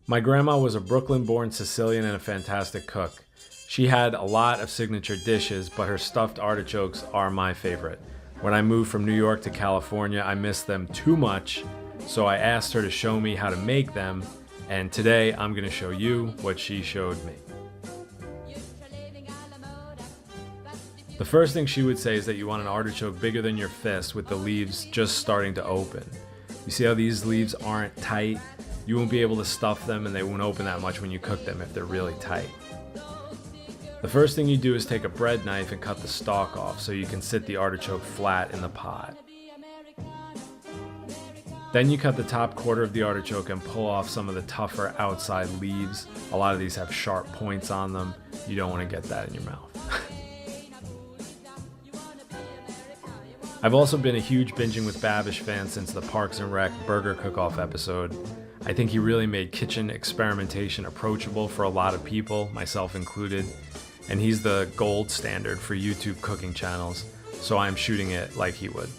My grandma was a Brooklyn-born Sicilian and a fantastic cook. She had a lot of signature dishes, but her stuffed artichokes are my favorite. When I moved from New York to California, I missed them too much, so I asked her to show me how to make them, and today I'm going to show you what she showed me. The first thing she would say is that you want an artichoke bigger than your fist with the leaves just starting to open. You see how these leaves aren't tight? You won't be able to stuff them and they won't open that much when you cook them if they're really tight. The first thing you do is take a bread knife and cut the stalk off so you can sit the artichoke flat in the pot. Then you cut the top quarter of the artichoke and pull off some of the tougher outside leaves. A lot of these have sharp points on them. You don't want to get that in your mouth. I've also been a huge Binging with Babish fan since the Parks and Rec Burger Cook-Off episode. I think he really made kitchen experimentation approachable for a lot of people, myself included, and he's the gold standard for YouTube cooking channels, so I'm shooting it like he would.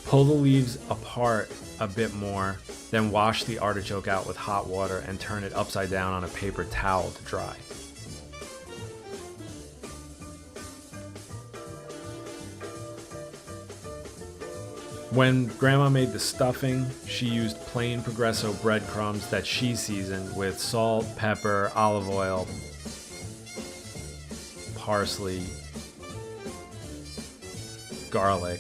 Pull the leaves apart a bit more, then wash the artichoke out with hot water and turn it upside down on a paper towel to dry. When Grandma made the stuffing, she used plain Progresso breadcrumbs that she seasoned with salt, pepper, olive oil, parsley, garlic,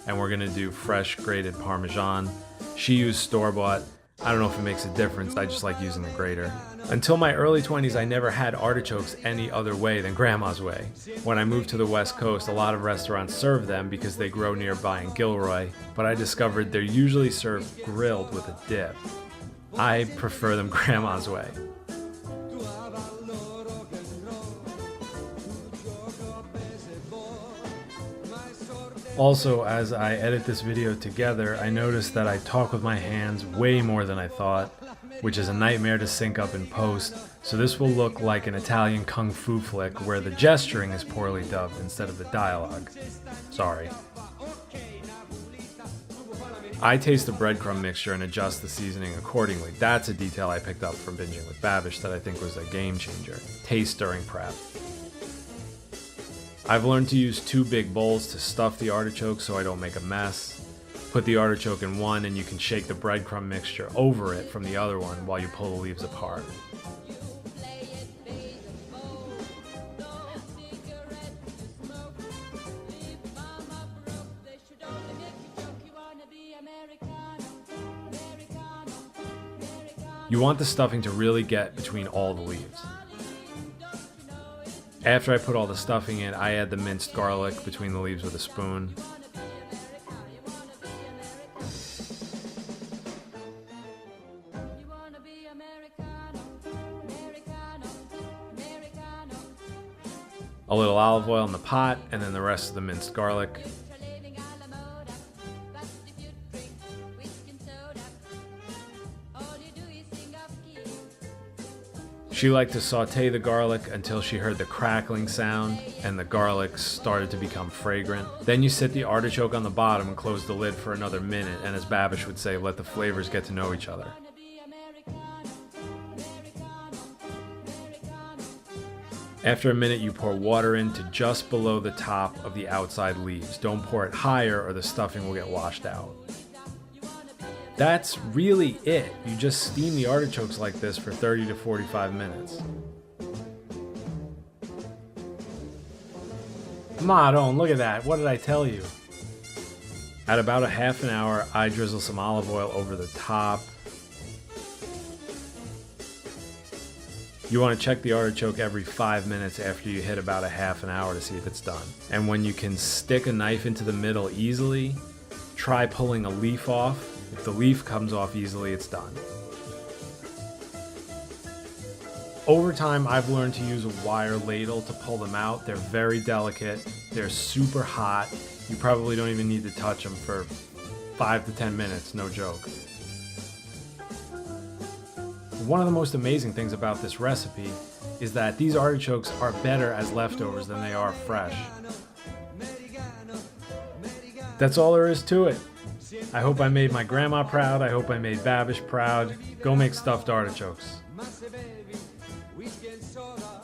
and we're gonna do fresh grated Parmesan. She used store-bought. I don't know if it makes a difference, I just like using the grater. Until my early 20s, I never had artichokes any other way than Grandma's way. When I moved to the West Coast, a lot of restaurants serve them because they grow nearby in Gilroy, but I discovered they're usually served grilled with a dip. I prefer them Grandma's way. Also, as I edit this video together, I noticed that I talk with my hands way more than I thought, which is a nightmare to sync up in post, so this will look like an Italian kung fu flick where the gesturing is poorly dubbed instead of the dialogue. Sorry. I taste the breadcrumb mixture and adjust the seasoning accordingly. That's a detail I picked up from Binging with Babish that I think was a game changer. Taste during prep. I've learned to use 2 big bowls to stuff the artichoke so I don't make a mess. Put the artichoke in one and you can shake the breadcrumb mixture over it from the other one while you pull the leaves apart. You want the stuffing to really get between all the leaves. After I put all the stuffing in, I add the minced garlic between the leaves with a spoon. A little olive oil in the pot, and then the rest of the minced garlic. She liked to saute the garlic until she heard the crackling sound and the garlic started to become fragrant. Then you sit the artichoke on the bottom and close the lid for another minute, and as Babish would say, let the flavors get to know each other. After a minute, you pour water in to just below the top of the outside leaves. Don't pour it higher or the stuffing will get washed out. That's really it. You just steam the artichokes like this for 30 to 45 minutes. Come on, don't look at that. What did I tell you? At about a half an hour, I drizzle some olive oil over the top. You want to check the artichoke every 5 minutes after you hit about a half an hour to see if it's done. And when you can stick a knife into the middle easily, try pulling a leaf off. If the leaf comes off easily, it's done. Over time, I've learned to use a wire ladle to pull them out. They're very delicate. They're super hot. You probably don't even need to touch them for 5 to 10 minutes, no joke. One of the most amazing things about this recipe is that these artichokes are better as leftovers than they are fresh. That's all there is to it. I hope I made my grandma proud. I hope I made Babish proud. Go make stuffed artichokes. Ma se bevi whisky and soda